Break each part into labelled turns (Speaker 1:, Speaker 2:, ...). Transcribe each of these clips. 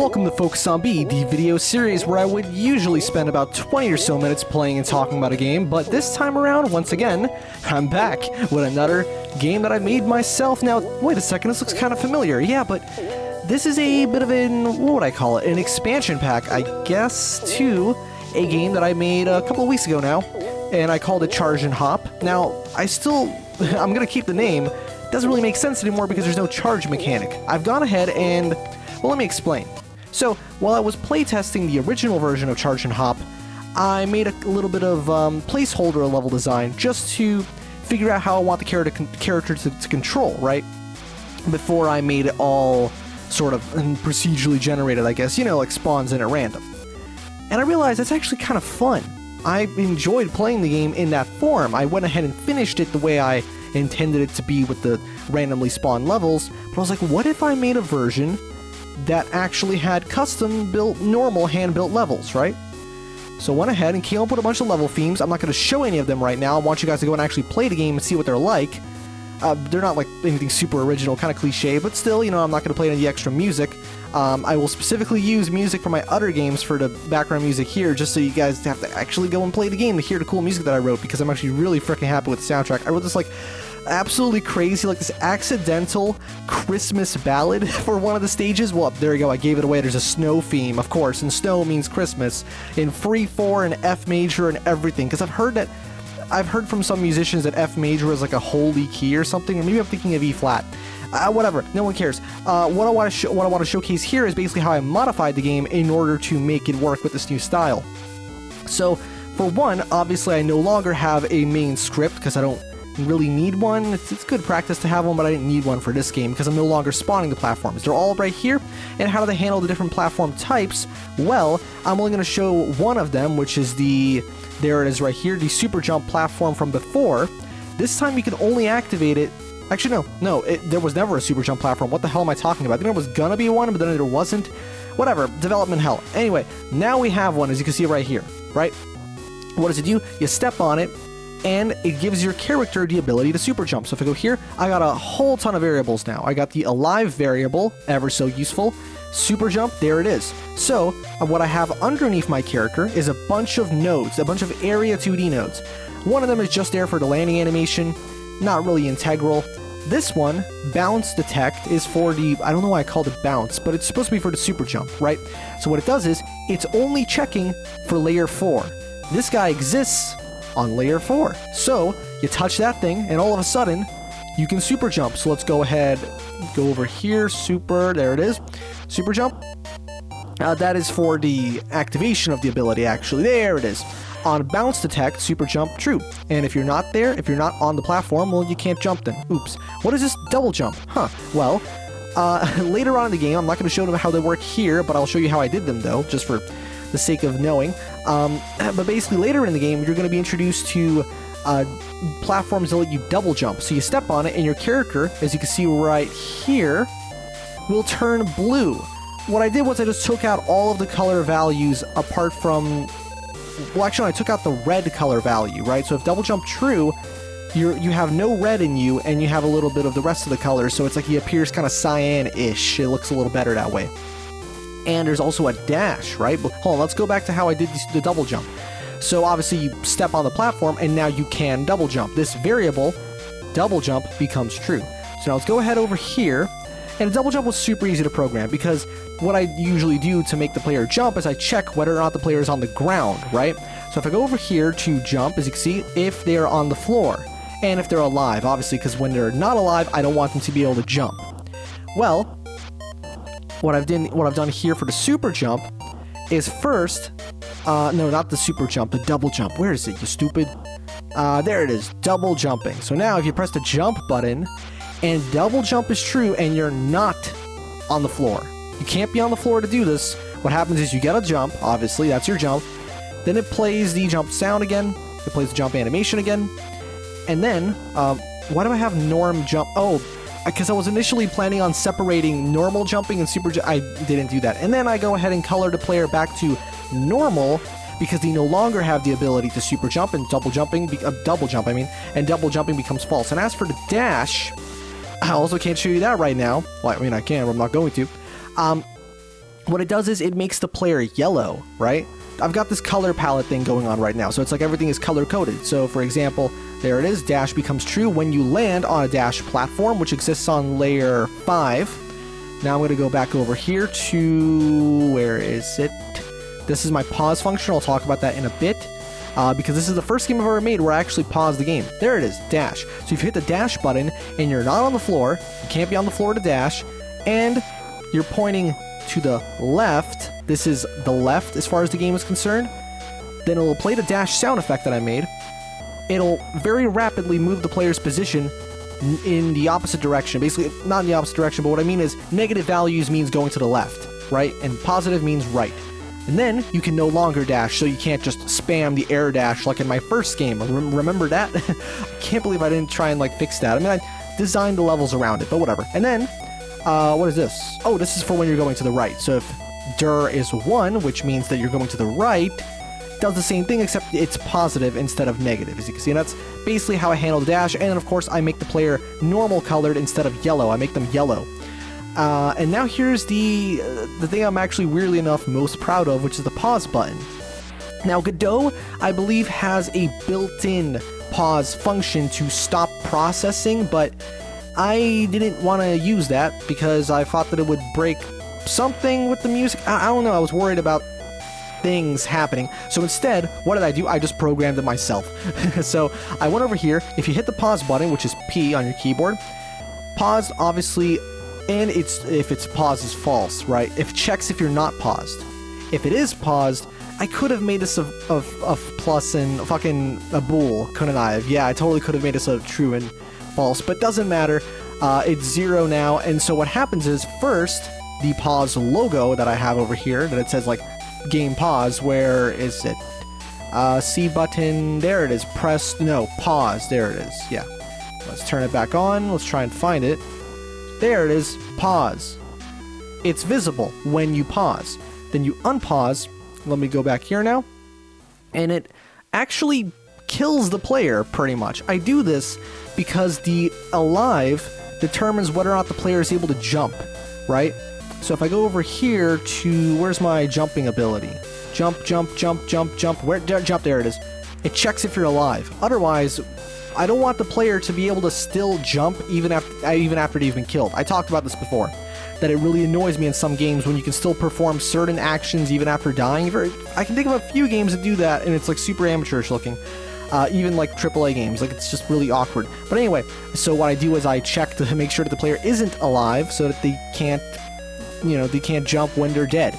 Speaker 1: welcome to Focus on B, the video series where I would usually spend about 20 or so minutes playing and talking about a game, but this time around, once again, I'm back with another game that I made myself. Now, wait a second, this looks kind of familiar. Yeah, but this is a bit of what would I call it? An expansion pack, I guess, to a game that I made a couple of weeks ago now, and I called it Charge and Hop. Now, I'm gonna keep the name. It doesn't really make sense anymore because there's no charge mechanic. I've gone ahead and, well, let me explain. So, while I was playtesting the original version of Charge and Hop, I made a little bit of placeholder level design just to figure out how I want the character to control, right? Before I made it all sort of procedurally generated, I guess, you know, like spawns in at random. And I realized that's actually kind of fun. I enjoyed playing the game in that form. I went ahead and finished it the way I intended it to be with the randomly spawned levels, but I was like, what if I made a version that actually had custom-built, normal hand-built levels, right? So I went ahead and came up with a bunch of level themes. I'm not going to show any of them right now. I want you guys to go and actually play the game and see what they're like. They're not like anything super original, kind of cliche, but still, you know, I'm not going to play any extra music. I will specifically use music from my other games for the background music here, just so you guys have to actually go and play the game to hear the cool music that I wrote, because I'm actually really freaking happy with the soundtrack. I wrote this, like, absolutely crazy, like this accidental Christmas ballad for one of the stages. Well, there you go, I gave it away. There's a snow theme, of course, and snow means Christmas, in 3/4 and F major and everything, because I've heard from some musicians that F major is like a holy key or something, or maybe I'm thinking of E flat. Whatever, no one cares. What I want to showcase here is basically how I modified the game in order to make it work with this new style. So, for one, obviously I no longer have a main script because I don't really need one. It's good practice to have one, but I didn't need one for this game because I'm no longer spawning the platforms. They're all right here. And how do they handle the different platform types? Well, I'm only going to show one of them, which is there it is right here, the super jump platform from before. This time you can only activate it. Actually, no, there was never a super jump platform. What the hell am I talking about? I think there was gonna be one, but then there wasn't. Whatever, development hell. Anyway, now we have one, as you can see right here, right? What does it do? You step on it, and it gives your character the ability to super jump. So if I go here, I got a whole ton of variables now. I got the alive variable, ever so useful. Super jump, there it is. So, what I have underneath my character is a bunch of nodes, a bunch of area 2D nodes. One of them is just there for the landing animation, not really integral. This one, bounce detect, is for the, I don't know why I called it bounce, but it's supposed to be for the super jump, right? So what it does is, it's only checking for layer 4. This guy exists on layer 4. So, you touch that thing, and all of a sudden, you can super jump. So let's go ahead, go over here, super, there it is. Super jump. That is for the activation of the ability, actually. There it is. On bounce detect, super jump, true. And if you're not there, if you're not on the platform, well, you can't jump then. Oops. What is this double jump? Huh. Well, later on in the game, I'm not going to show them how they work here, but I'll show you how I did them, though, just for the sake of knowing. But basically, later in the game, you're going to be introduced to platforms that let you double jump. So you step on it, and your character, as you can see right here, will turn blue. What I did was I just took out all of the color values apart from... Well, actually, I took out the red color value, right? So if double jump true, you have no red in you, and you have a little bit of the rest of the colors, so it's like he appears kind of cyan-ish. It looks a little better that way. And there's also a dash, right? But hold on, let's go back to how I did the double jump. So obviously, you step on the platform, and now you can double jump. This variable, double jump, becomes true. So now let's go ahead over here. And double jump was super easy to program because what I usually do to make the player jump is I check whether or not the player is on the ground, right? So if I go over here to jump, as you can see, if they're on the floor and if they're alive, obviously, because when they're not alive, I don't want them to be able to jump. Well, what I've done here for the super jump is first, no, not the super jump, the double jump. Where is it, you stupid? There it is, double jumping. So now if you press the jump button, and double jump is true, and you're not on the floor. You can't be on the floor to do this. What happens is you get a jump, obviously, that's your jump. Then it plays the jump sound again. It plays the jump animation again. And then, why do I have norm jump? Oh, because I was initially planning on separating normal jumping and super jump. I didn't do that. And then I go ahead and color the player back to normal because they no longer have the ability to super jump, and double jumping, and double jumping becomes false. And as for the dash, I also can't show you that right now. Well, I mean, I can, but I'm not going to. what it does is it makes the player yellow, right? I've got this color palette thing going on right now, so it's like everything is color-coded. So, for example, there it is, dash becomes true when you land on a dash platform, which exists on layer 5. Now I'm going to go back over here to... where is it? This is my pause function. I'll talk about that in a bit, because this is the first game I've ever made where I actually paused the game. There it is, dash. So if you hit the dash button and you're not on the floor, you can't be on the floor to dash, and you're pointing to the left, this is the left as far as the game is concerned, then it'll play the dash sound effect that I made. It'll very rapidly move the player's position in the opposite direction. Basically, not in the opposite direction, but what I mean is negative values means going to the left, right? And positive means right. And then you can no longer dash, so you can't just spam the air dash like in my first game. Remember that? I can't believe I didn't try and like fix that. I mean, I designed the levels around it, but whatever. And then, what is this? Oh, this is for when you're going to the right. So if dir is 1, which means that you're going to the right, does the same thing, except it's positive instead of negative, as you can see. And that's basically how I handle the dash. And then, of course, I make the player normal colored instead of yellow. I make them yellow. And now here's the thing I'm actually, weirdly enough, most proud of, which is the pause button. Now, Godot, I believe, has a built-in pause function to stop processing, but I didn't want to use that because I thought that it would break something with the music. I don't know, I was worried about things happening. So instead, what did I do? I just programmed it myself. So I went over here. If you hit the pause button, which is P on your keyboard, pause, obviously, and if it's paused is false, right? If checks if you're not paused. If it is paused, I could have made this a plus and fucking a bool, couldn't I? Yeah, I totally could have made this a true and false, but doesn't matter. It's 0 now, and so what happens is, first, the pause logo that I have over here, that it says, like, game pause, where is it? C button, there it is, press, no, pause, there it is, yeah. Let's turn it back on, let's try and find it. There it is, pause. It's visible when you pause. Then you unpause, let me go back here now, and it actually kills the player, pretty much. I do this because the alive determines whether or not the player is able to jump, right? So if I go over here to, where's my jumping ability? Jump, jump, jump, jump, jump, where, jump, there it is. It checks if you're alive. Otherwise, I don't want the player to be able to still jump even after they've been killed. I talked about this before, that it really annoys me in some games when you can still perform certain actions even after dying. I can think of a few games that do that, and it's like super amateurish looking. Even like AAA games, like it's just really awkward. But anyway, so what I do is I check to make sure that the player isn't alive so that they can't, they can't jump when they're dead.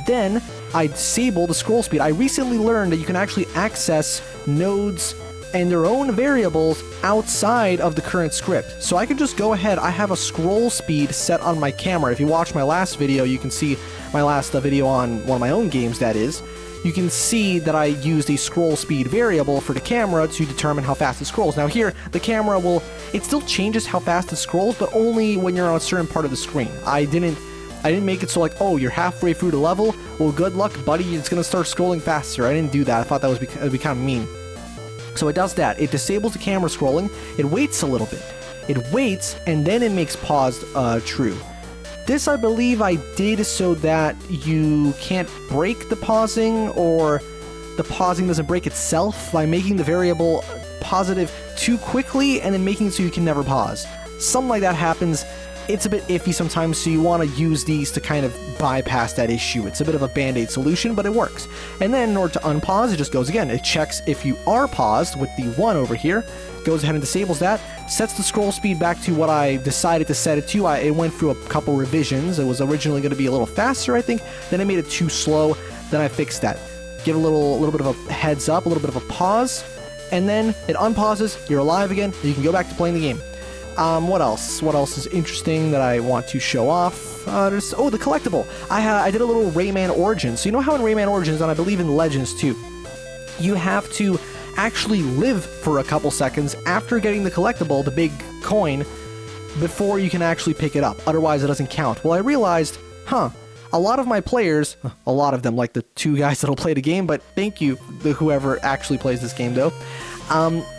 Speaker 1: Then I disable the scroll speed. I recently learned that you can actually access nodes and their own variables outside of the current script. So I can just go ahead, I have a scroll speed set on my camera. If you watch my last video, you can see my last video on one of my own games, that is. You can see that I used a scroll speed variable for the camera to determine how fast it scrolls. Now here, the camera it still changes how fast it scrolls, but only when you're on a certain part of the screen. I didn't make it so like, oh, you're halfway through the level, well, good luck, buddy, it's gonna start scrolling faster. I didn't do that. I thought that would be kind of mean. So it does that. It disables the camera scrolling. It waits a little bit. It waits, and then it makes pause true. This, I believe, I did so that you can't break the pausing, or the pausing doesn't break itself by making the variable positive too quickly and then making it so you can never pause. Something like that happens. It's a bit iffy sometimes, so you want to use these to kind of bypass that issue. It's a bit of a band-aid solution, but it works. And then in order to unpause, it just goes again. It checks if you are paused with the 1 over here, goes ahead and disables that, sets the scroll speed back to what I decided to set it to. It went through a couple revisions. It was originally going to be a little faster, I think. Then I made it too slow. Then I fixed that. Give a little bit of a heads up, a little bit of a pause, and then it unpauses, you're alive again, and you can go back to playing the game. What else? What else is interesting that I want to show off? The collectible. I did a little Rayman Origins. So you know how in Rayman Origins, and I believe in Legends too, you have to actually live for a couple seconds after getting the collectible, the big coin, before you can actually pick it up. Otherwise, it doesn't count. Well, I realized, a lot of my players, a lot of them, like the 2 guys that'll play the game, but thank you, whoever actually plays this game though,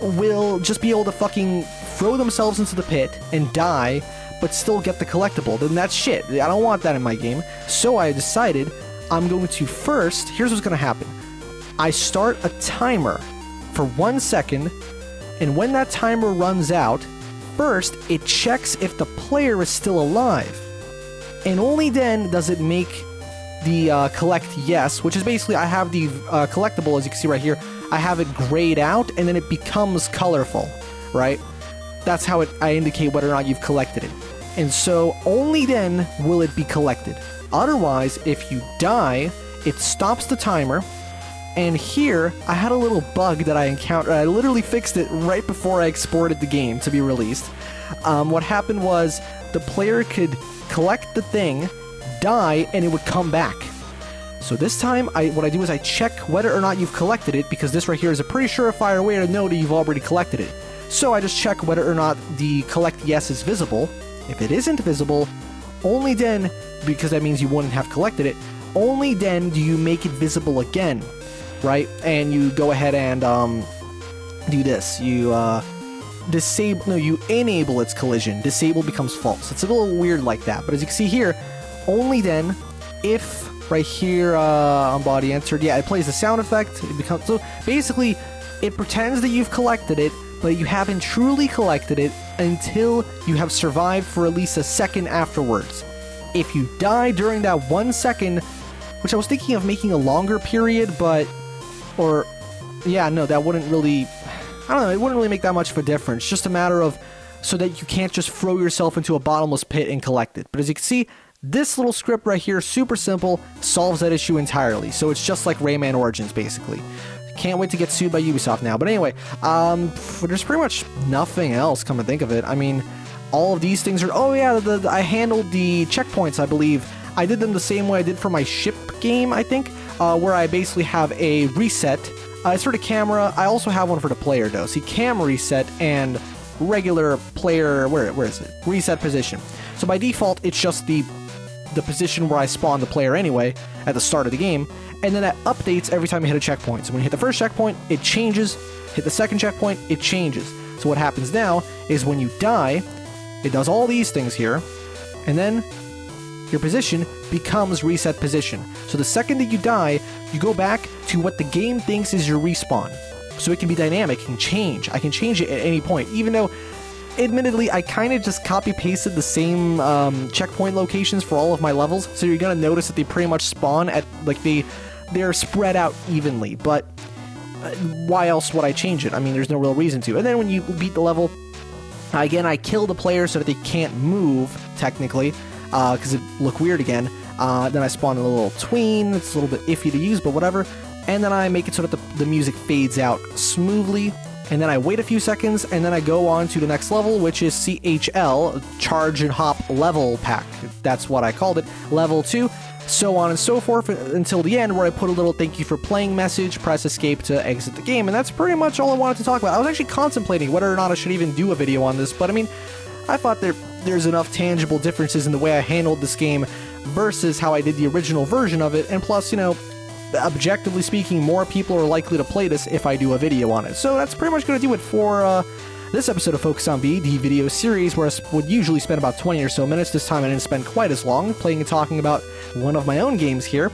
Speaker 1: will just be able to fucking throw themselves into the pit and die but still get the collectible, then that's shit. I don't want that in my game. So I decided I'm going to first, here's what's going to happen. I start a timer for 1 second, and when that timer runs out, first it checks if the player is still alive. And only then does it make the collect yes, which is basically I have the collectible, as you can see right here, I have it grayed out, and then it becomes colorful, right? That's how I indicate whether or not you've collected it. And so only then will it be collected. Otherwise, if you die, it stops the timer. And here, I had a little bug that I encountered. I literally fixed it right before I exported the game to be released. What happened was the player could collect the thing, die, and it would come back. So this time, what I do is I check whether or not you've collected it, because this right here is a pretty surefire way to know that you've already collected it. So I just check whether or not the collect yes is visible. If it isn't visible, only then, because that means you wouldn't have collected it, only then do you make it visible again, right? And you go ahead and do this. You you enable its collision. Disable becomes false. It's a little weird like that, but as you can see here, only then, if right here on body entered, yeah, it plays the sound effect. It becomes, so basically, it pretends that you've collected it, but you haven't truly collected it until you have survived for at least a second afterwards. If you die during that 1 second, which I was thinking of making a longer period, but, or, yeah, no, that wouldn't really, I don't know, it wouldn't really make that much of a difference. Just a matter of, so that you can't just throw yourself into a bottomless pit and collect it. But as you can see, this little script right here, super simple, solves that issue entirely. So it's just like Rayman Origins, basically. Can't wait to get sued by Ubisoft now. But anyway, there's pretty much nothing else, come to think of it. I mean, all of these things are... Oh yeah, I handled the checkpoints, I believe. I did them the same way I did for my ship game, I think, where I basically have a reset. It's for the camera. I also have one for the player, though. See, camera reset and regular player... Where is it? Reset position. So by default, it's just the position where I spawn the player anyway, at the start of the game, and then that updates every time you hit a checkpoint. So when you hit the first checkpoint, it changes. Hit the second checkpoint, it changes. So what happens now is when you die, it does all these things here, and then your position becomes reset position. So the second that you die, you go back to what the game thinks is your respawn. So it can be dynamic, it can change. I can change it at any point, even though, admittedly, I kind of just copy-pasted the same checkpoint locations for all of my levels, so you're going to notice that they pretty much spawn at, like, they're spread out evenly, but why else would I change it? I mean, there's no real reason to. And then when you beat the level, again, I kill the player so that they can't move, technically, because it look weird again. Then I spawn a little tween. It's a little bit iffy to use, but whatever. And then I make it so that the music fades out smoothly. And then I wait a few seconds, and then I go on to the next level, which is CHL, Charge and Hop Level Pack. That's what I called it. Level 2. So on and so forth until the end, where I put a little thank you for playing message, press escape to exit the game, and that's pretty much all I wanted to talk about. I was actually contemplating whether or not I should even do a video on this, but I mean, I thought there's enough tangible differences in the way I handled this game versus how I did the original version of it, and plus, you know, objectively speaking, more people are likely to play this if I do a video on it. So that's pretty much going to do it for this episode of Focus on B, the video series, where I would usually spend about 20 or so minutes. This time I didn't spend quite as long playing and talking about one of my own games here.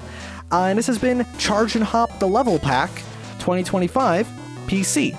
Speaker 1: And this has been Charge and Hop the Level Pack 2025 PC.